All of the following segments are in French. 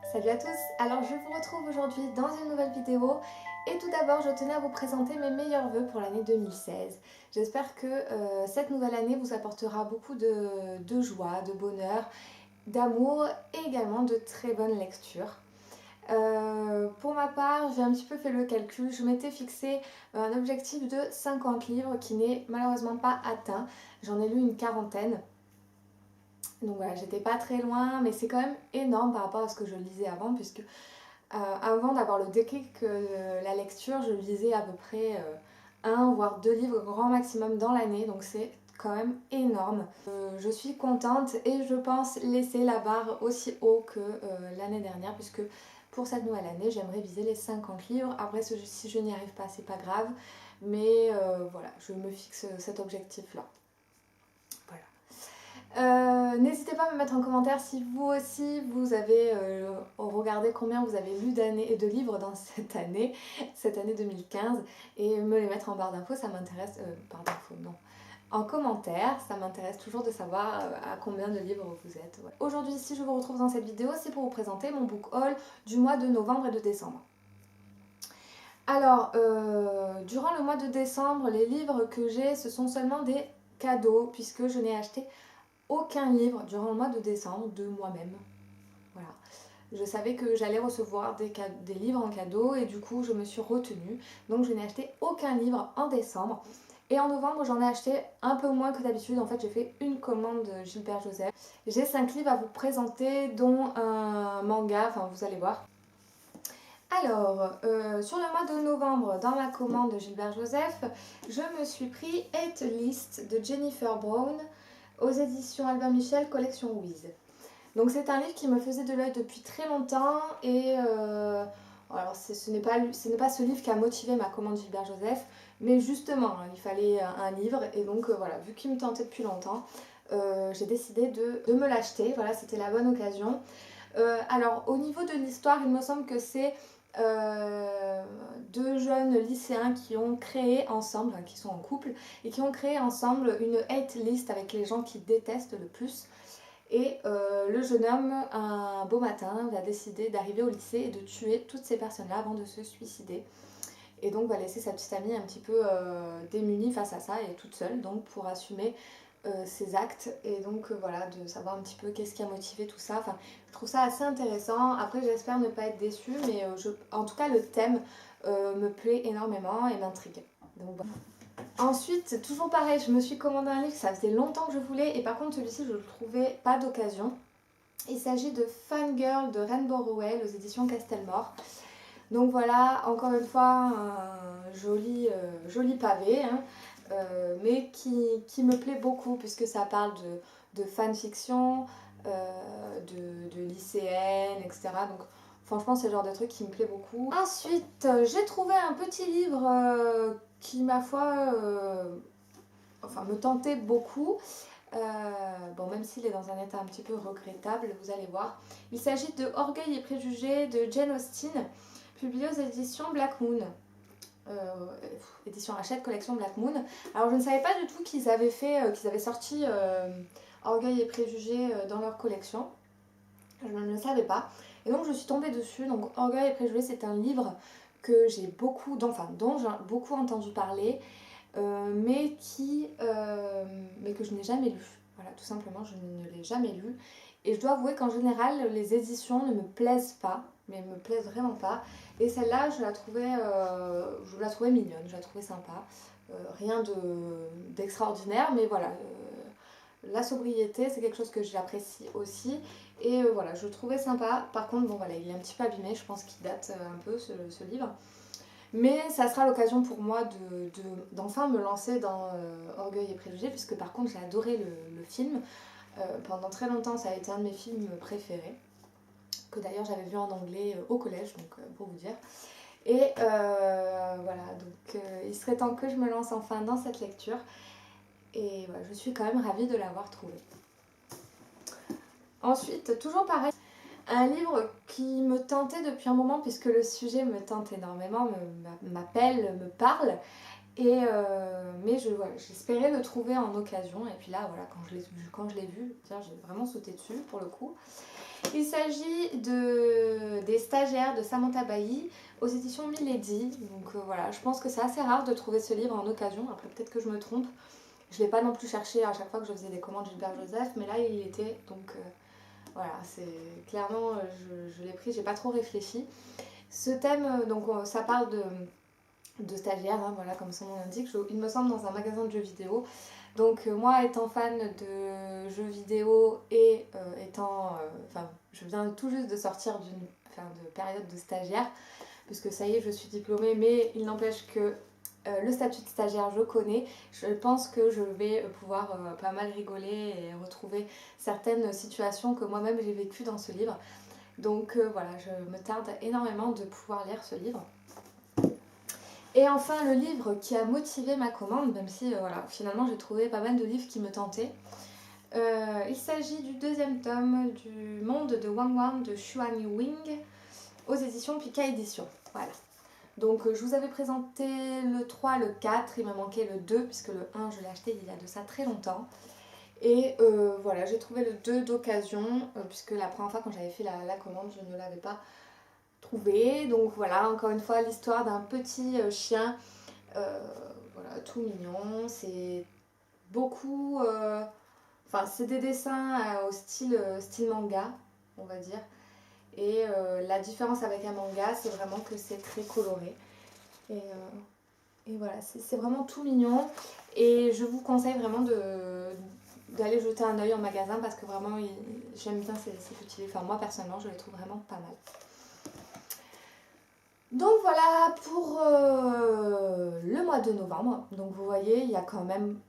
Salut à tous, alors je vous retrouve aujourd'hui dans une nouvelle vidéo et tout d'abord je tenais à vous présenter mes meilleurs vœux pour l'année 2016. J'espère que cette nouvelle année vous apportera beaucoup de joie, de bonheur, d'amour et également de très bonnes lectures. Pour ma part, j'ai un petit peu fait le calcul, je m'étais fixé un objectif de 50 livres qui n'est malheureusement pas atteint, j'en ai lu une quarantaine. Donc voilà, j'étais pas très loin, mais c'est quand même énorme par rapport à ce que je lisais avant, puisque avant d'avoir le déclic de la lecture, je lisais à peu près un voire deux livres grand maximum dans l'année, donc c'est quand même énorme. Je suis contente et je pense laisser la barre aussi haut que l'année dernière, puisque pour cette nouvelle année, j'aimerais viser les 50 livres. Après, si je n'y arrive pas, c'est pas grave, mais voilà, je me fixe cet objectif-là. Voilà. N'hésitez pas à me mettre en commentaire si vous aussi vous avez regardé combien vous avez lu d'années et de livres dans cette année 2015, et me les mettre en barre d'infos, ça m'intéresse, barre d'infos non, en commentaire, ça m'intéresse toujours de savoir à combien de livres vous êtes. Ouais. Aujourd'hui, si je vous retrouve dans cette vidéo, c'est pour vous présenter mon book haul du mois de novembre et de décembre. Alors, durant le mois de décembre, les livres que j'ai, ce sont seulement des cadeaux, puisque je n'ai acheté aucun livre durant le mois de décembre de moi-même. Voilà. Je savais que j'allais recevoir des livres en cadeau et du coup je me suis retenue. Donc je n'ai acheté aucun livre en décembre. Et en novembre j'en ai acheté un peu moins que d'habitude. En fait j'ai fait une commande de Gilbert Joseph. J'ai 5 livres à vous présenter dont un manga, enfin vous allez voir. Alors, sur le mois de novembre, dans ma commande de Gilbert Joseph, je me suis pris Hate List de Jennifer Brown aux éditions Albin Michel, collection Wiz. Donc c'est un livre qui me faisait de l'œil depuis très longtemps et alors ce n'est pas ce livre qui a motivé ma commande Gilbert Joseph, mais justement il fallait un livre et donc voilà, vu qu'il me tentait depuis longtemps, j'ai décidé de me l'acheter. Voilà, c'était la bonne occasion. Alors au niveau de l'histoire, il me semble que c'est deux jeunes lycéens qui ont créé ensemble, enfin, qui sont en couple, et qui ont créé ensemble une hate list avec les gens qui détestent le plus. Et le jeune homme, un beau matin, va décider d'arriver au lycée et de tuer toutes ces personnes-là avant de se suicider. Et donc va laisser sa petite amie un petit peu démunie face à ça et toute seule, donc pour assumer ses actes. Et donc voilà, de savoir un petit peu qu'est-ce qui a motivé tout ça. Enfin, je trouve ça assez intéressant. Après, j'espère ne pas être déçue, mais en tout cas, le thème me plaît énormément et m'intrigue. Donc voilà. Ensuite, toujours pareil, je me suis commandé un livre, ça faisait longtemps que je voulais, et par contre celui-ci je ne le trouvais pas d'occasion. Il s'agit de Fangirl de Rainbow Rowell aux éditions Castelmore. Donc voilà, encore une fois, un joli pavé, hein, mais qui me plaît beaucoup puisque ça parle de fanfiction, de lycéennes, etc. Donc franchement, c'est le genre de truc qui me plaît beaucoup. Ensuite, j'ai trouvé un petit livre qui, ma foi, enfin, me tentait beaucoup. Bon, même s'il est dans un état un petit peu regrettable, vous allez voir. Il s'agit de Orgueil et préjugés de Jane Austen, publié aux éditions Black Moon. Édition Hachette, collection Black Moon. Alors je ne savais pas du tout qu'ils avaient sorti Orgueil et préjugés dans leur collection. Je ne le savais pas. Et donc je suis tombée dessus. Donc Orgueil et préjugés, c'est un livre que j'ai dont j'ai beaucoup entendu parler, mais que je n'ai jamais lu. Voilà, tout simplement, je ne l'ai jamais lu. Et je dois avouer qu'en général, les éditions ne me plaisent pas, mais me plaisent vraiment pas. Et celle-là, je la trouvais mignonne, je la trouvais sympa. Rien d'extraordinaire, mais voilà. La sobriété, c'est quelque chose que j'apprécie aussi. Et voilà, je le trouvais sympa. Par contre, bon voilà, il est un petit peu abîmé, je pense qu'il date un peu ce livre. Mais ça sera l'occasion pour moi d'enfin me lancer dans Orgueil et préjugés, puisque par contre j'ai adoré le film. Pendant très longtemps, ça a été un de mes films préférés, que d'ailleurs j'avais vu en anglais au collège, donc pour vous dire. Et voilà, donc il serait temps que je me lance enfin dans cette lecture. Et voilà, je suis quand même ravie de l'avoir trouvé. Ensuite, toujours pareil, un livre qui me tentait depuis un moment, puisque le sujet me tente énormément, m'appelle, me parle. Mais voilà, j'espérais le trouver en occasion et puis là voilà, quand je l'ai vu, tiens, j'ai vraiment sauté dessus pour le coup. Il s'agit des stagiaires de Samantha Bailly aux éditions Milady. Donc voilà, je pense que c'est assez rare de trouver ce livre en occasion, après peut-être que je me trompe. Je ne l'ai pas non plus cherché à chaque fois que je faisais des commandes Gilbert Joseph, mais là il y était, donc voilà, c'est clairement, je l'ai pris, j'ai pas trop réfléchi. Ce thème, donc ça parle de stagiaires, hein, voilà, comme son nom l'indique, il me semble dans un magasin de jeux vidéo. Donc moi étant fan de jeux vidéo et je viens tout juste de sortir de période de stagiaire, puisque ça y est je suis diplômée, mais il n'empêche que le statut de stagiaire je connais. Je pense que je vais pouvoir pas mal rigoler et retrouver certaines situations que moi-même j'ai vécues dans ce livre. Donc voilà, je me tarde énormément de pouvoir lire ce livre. Et enfin, le livre qui a motivé ma commande, même si voilà, finalement j'ai trouvé pas mal de livres qui me tentaient. Il s'agit du deuxième tome du Monde de Wang Wang de Xuan Wing aux éditions Pika Éditions. Voilà. Donc je vous avais présenté le 3, le 4, il me manquait le 2 puisque le 1 je l'ai acheté il y a de ça très longtemps. Et voilà, j'ai trouvé le 2 d'occasion puisque la première fois quand j'avais fait la commande je ne l'avais pas trouvé. Donc voilà, encore une fois l'histoire d'un petit chien, voilà, tout mignon. C'est beaucoup, enfin c'est des dessins au style manga, on va dire. Et la différence avec un manga, c'est vraiment que c'est très coloré. Et voilà, c'est vraiment tout mignon. Et je vous conseille vraiment d'aller jeter un œil en magasin parce que vraiment, j'aime bien ces petits livres. Enfin, moi, personnellement, je les trouve vraiment pas mal. Donc voilà pour le mois de novembre. Donc vous voyez, il y a quand même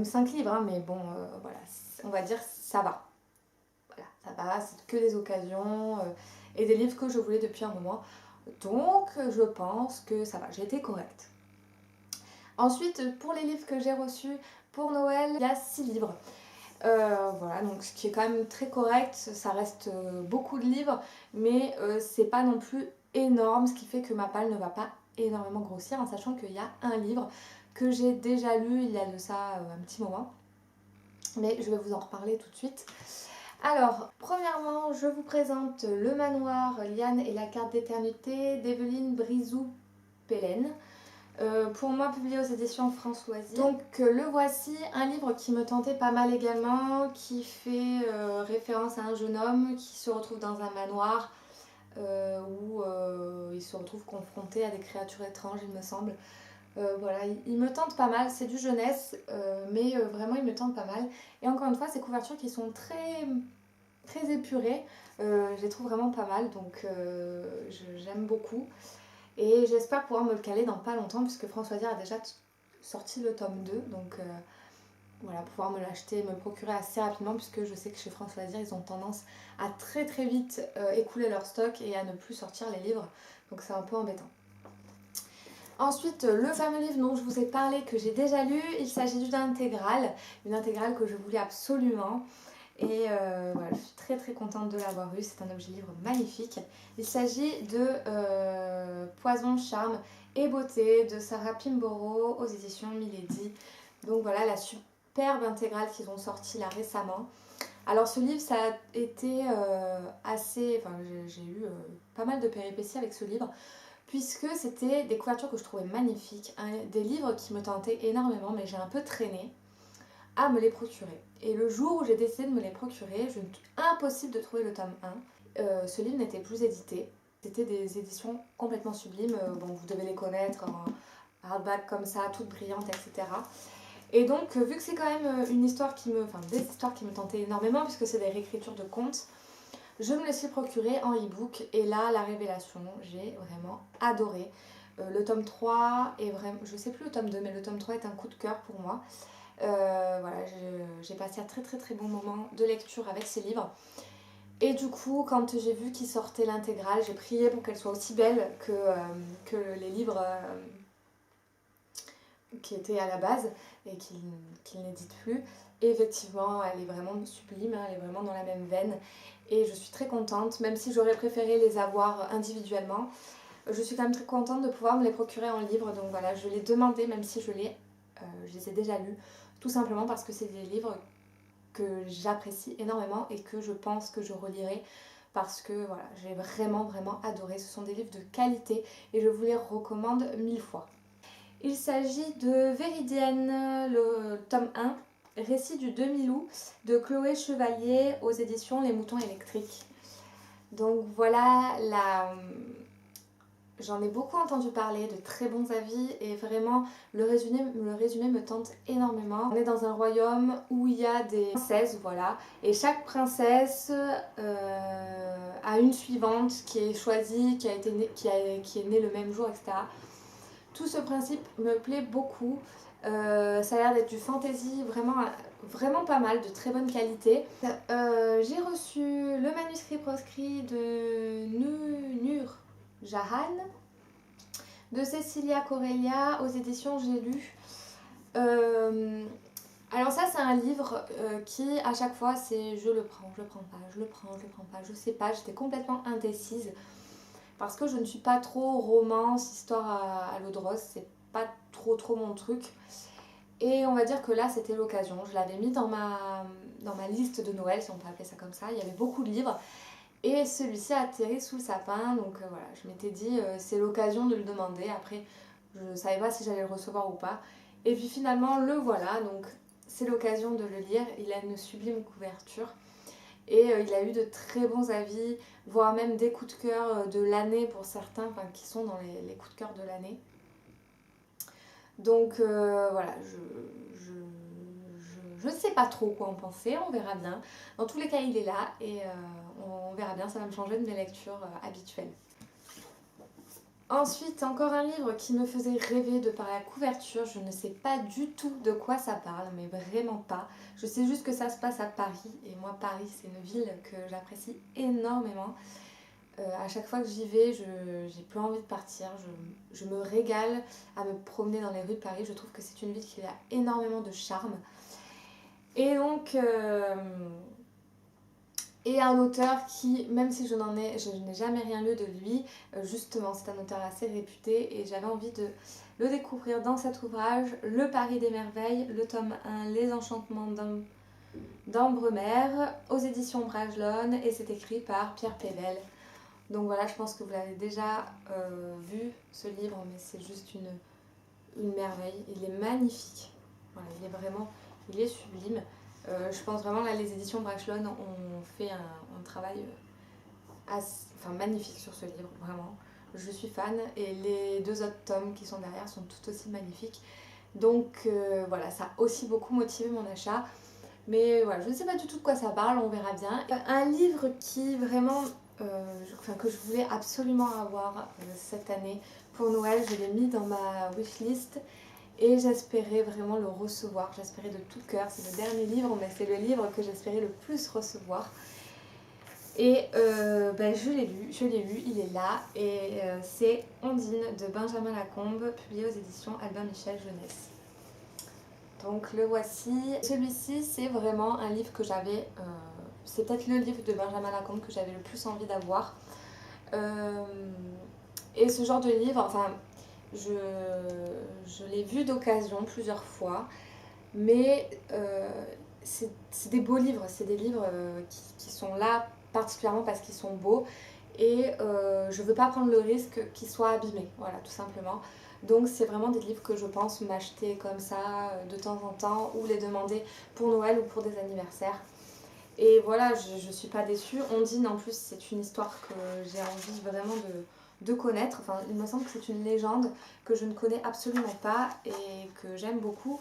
5 livres, hein, mais bon, voilà, on va dire ça va. Voilà, ça va, c'est que des occasions et des livres que je voulais depuis un moment. Donc je pense que ça va, j'ai été correcte. Ensuite, pour les livres que j'ai reçus pour Noël, il y a 6 livres. Voilà, donc ce qui est quand même très correct, ça reste beaucoup de livres, mais c'est pas non plus énorme, ce qui fait que ma palle ne va pas énormément grossir, en sachant qu'il y a un livre que j'ai déjà lu il y a de ça un petit moment. Mais je vais vous en reparler tout de suite. Alors, premièrement, je vous présente Le Manoir, Liane et la carte d'éternité d'Evelyne Brizou-Pellen. Pour moi, publié aux éditions France Loisirs. Donc le voici, un livre qui me tentait pas mal également, qui fait référence à un jeune homme qui se retrouve dans un manoir où il se retrouve confronté à des créatures étranges, il me semble. Voilà, il me tente pas mal, c'est du jeunesse, mais vraiment il me tente pas mal. Et encore une fois, ces couvertures qui sont très, très épurées, je les trouve vraiment pas mal, donc j'aime beaucoup. Et j'espère pouvoir me le caler dans pas longtemps puisque France Loisirs a déjà sorti le tome 2. Donc voilà, pouvoir me l'acheter, me le procurer assez rapidement puisque je sais que chez France Loisirs ils ont tendance à très très vite écouler leur stock et à ne plus sortir les livres. Donc c'est un peu embêtant. Ensuite, le fameux livre dont je vous ai parlé que j'ai déjà lu, il s'agit d'une intégrale que je voulais absolument. Et voilà, je suis très très contente de l'avoir eu, c'est un objet livre magnifique. Il s'agit de Poison, Charme et Beauté de Sarah Pimborough aux éditions Milady. Donc voilà la superbe intégrale qu'ils ont sortie là récemment. Alors ce livre, ça a été j'ai eu pas mal de péripéties avec ce livre, puisque c'était des couvertures que je trouvais magnifiques, des livres qui me tentaient énormément, mais j'ai un peu traîné à me les procurer. Et le jour où j'ai décidé de me les procurer, impossible de trouver le tome 1. Ce livre n'était plus édité. C'était des éditions complètement sublimes. Bon, vous devez les connaître, en hardback comme ça, toutes brillantes, etc. Et donc, vu que c'est quand même des histoires qui me tentaient énormément, puisque c'est des réécritures de contes, je me les suis procurées en e-book. Et là, la révélation, j'ai vraiment adoré. Le tome 3 est vraiment... Je sais plus le tome 2, mais le tome 3 est un coup de cœur pour moi. Voilà, j'ai passé un très très très bon moment de lecture avec ces livres. Et du coup, quand j'ai vu qu'ils sortaient l'intégrale, j'ai prié pour qu'elle soit aussi belle que les livres qui étaient à la base et qu'ils n'éditent plus. Et effectivement, elle est vraiment sublime, hein, elle est vraiment dans la même veine. Et je suis très contente, même si j'aurais préféré les avoir individuellement. je suis quand même très contente de pouvoir me les procurer en livre. Donc voilà, je l'ai demandé même si je les ai déjà lus. Tout simplement parce que c'est des livres que j'apprécie énormément et que je pense que je relirai parce que voilà, j'ai vraiment adoré. Ce sont des livres de qualité et je vous les recommande 1000 fois. Il s'agit de Véridienne, le tome 1, Récit du demi-loup de Chloé Chevalier aux éditions Les Moutons Électriques. Donc voilà, j'en ai beaucoup entendu parler, de très bons avis et vraiment le résumé me tente énormément. On est dans un royaume où il y a des princesses, voilà, et chaque princesse a une suivante qui est choisie, qui est née le même jour, etc. Tout ce principe me plaît beaucoup. Ça a l'air d'être du fantasy vraiment pas mal, de très bonne qualité. J'ai reçu le manuscrit proscrit de Nur Jahan, de Cecilia Corellia aux éditions J'ai lu. Alors ça c'est un livre qui à chaque fois c'est je le prends, je le prends pas, je le prends, je le prends pas, je sais pas, j'étais complètement indécise parce que je ne suis pas trop romance, histoire à l'eau de rose, c'est pas trop mon truc. Et on va dire que là c'était l'occasion, je l'avais mis dans ma liste de Noël si on peut appeler ça comme ça, il y avait beaucoup de livres. Et celui-ci a atterri sous le sapin, donc voilà, je m'étais dit c'est l'occasion de le demander. Après, je ne savais pas si j'allais le recevoir ou pas. Et puis finalement, le voilà, donc c'est l'occasion de le lire. Il a une sublime couverture et il a eu de très bons avis, voire même des coups de cœur de l'année pour certains, enfin qui sont dans les coups de cœur de l'année. Donc voilà, je ne sais pas trop quoi en penser, on verra bien. Dans tous les cas, il est là et on verra bien, ça va me changer de mes lectures habituelles. Ensuite, encore un livre qui me faisait rêver de par la couverture. Je ne sais pas du tout de quoi ça parle, mais vraiment pas. Je sais juste que ça se passe à Paris et moi, Paris, c'est une ville que j'apprécie énormément. À chaque fois que j'y vais, j'ai plus envie de partir. Je me régale à me promener dans les rues de Paris. Je trouve que c'est une ville qui a énormément de charme. Et donc, et un auteur qui, même si je n'ai jamais rien lu de lui, justement, c'est un auteur assez réputé et j'avais envie de le découvrir dans cet ouvrage, Le Paris des Merveilles, le tome 1, Les Enchantements d'Ambremer, aux éditions Bragelonne et c'est écrit par Pierre Pével. Donc voilà, je pense que vous l'avez déjà vu ce livre, mais c'est juste une merveille. Il est magnifique. Voilà, il est sublime. Je pense vraiment là, les éditions Bragelonne ont fait un travail magnifique sur ce livre, vraiment. Je suis fan et les 2 autres tomes qui sont derrière sont tout aussi magnifiques. Donc voilà, ça a aussi beaucoup motivé mon achat. Mais voilà, je ne sais pas du tout de quoi ça parle, on verra bien. Un livre qui vraiment, que je voulais absolument avoir cette année pour Noël, je l'ai mis dans ma wishlist et j'espérais vraiment le recevoir. J'espérais de tout cœur, c'est le dernier livre, mais c'est le livre que j'espérais le plus recevoir. Et je l'ai lu, il est là et c'est Ondine de Benjamin Lacombe, publié aux éditions Albin Michel Jeunesse. Donc le voici. Celui-ci, c'est vraiment un livre que j'avais... c'est peut-être le livre de Benjamin Lacombe que j'avais le plus envie d'avoir. Et ce genre de livre, enfin, je l'ai vu d'occasion plusieurs fois. Mais c'est des beaux livres. C'est des livres qui sont là particulièrement parce qu'ils sont beaux. Et je veux pas prendre le risque qu'ils soient abîmés. Voilà, tout simplement. Donc c'est vraiment des livres que je pense m'acheter comme ça de temps en temps ou les demander pour Noël ou pour des anniversaires. Et voilà, je suis pas déçue. Ondine en plus c'est une histoire que j'ai envie vraiment de connaître. Enfin, il me semble que c'est une légende que je ne connais absolument pas et que j'aime beaucoup.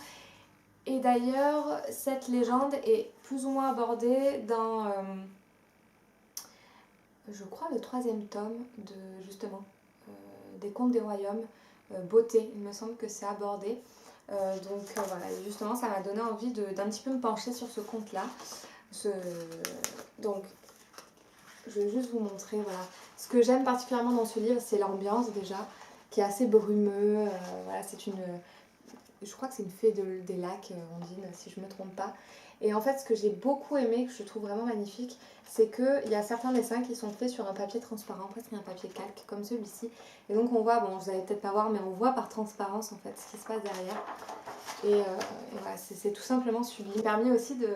Et d'ailleurs, cette légende est plus ou moins abordée dans, je crois, le 3e tome de, justement, des Contes des Royaumes. Beauté, il me semble que c'est abordé. Voilà, justement ça m'a donné envie d'un petit peu me pencher sur ce conte-là. Donc je vais juste vous montrer, voilà. Ce que j'aime particulièrement dans ce livre, c'est l'ambiance déjà, qui est assez brumeux. Voilà, je crois que c'est une fée des lacs, Ondine, si je ne me trompe pas. Et en fait, ce que j'ai beaucoup aimé, que je trouve vraiment magnifique, c'est qu'il y a certains dessins qui sont faits sur un papier transparent, presque un papier calque, comme celui-ci. Et donc on voit, bon, vous allez peut-être pas voir, mais on voit par transparence en fait ce qui se passe derrière. Et voilà, c'est tout simplement sublime. Il m'a permis aussi de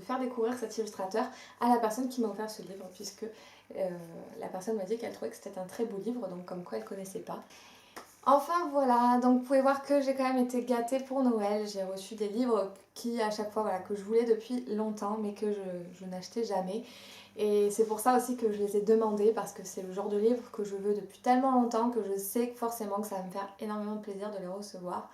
faire découvrir cet illustrateur à la personne qui m'a offert ce livre, puisque la personne m'a dit qu'elle trouvait que c'était un très beau livre, donc comme quoi elle ne connaissait pas. Enfin voilà, donc vous pouvez voir que j'ai quand même été gâtée pour Noël. J'ai reçu des livres qui à chaque fois, voilà, que je voulais depuis longtemps mais que je n'achetais jamais. Et c'est pour ça aussi que je les ai demandés, parce que c'est le genre de livre que je veux depuis tellement longtemps que je sais que forcément que ça va me faire énormément de plaisir de les recevoir.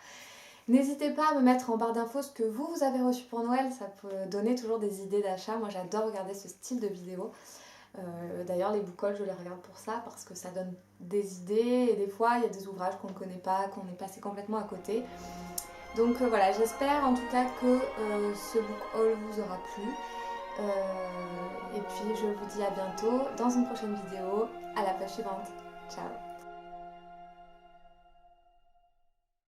N'hésitez pas à me mettre en barre d'infos ce que vous avez reçu pour Noël, ça peut donner toujours des idées d'achat. Moi j'adore regarder ce style de vidéo. D'ailleurs les book hauls je les regarde pour ça, parce que ça donne des idées et des fois il y a des ouvrages qu'on ne connaît pas, qu'on est passé complètement à côté. Donc voilà, j'espère en tout cas que ce book haul vous aura plu. Et puis je vous dis à bientôt dans une prochaine vidéo. À la page suivante. Ciao.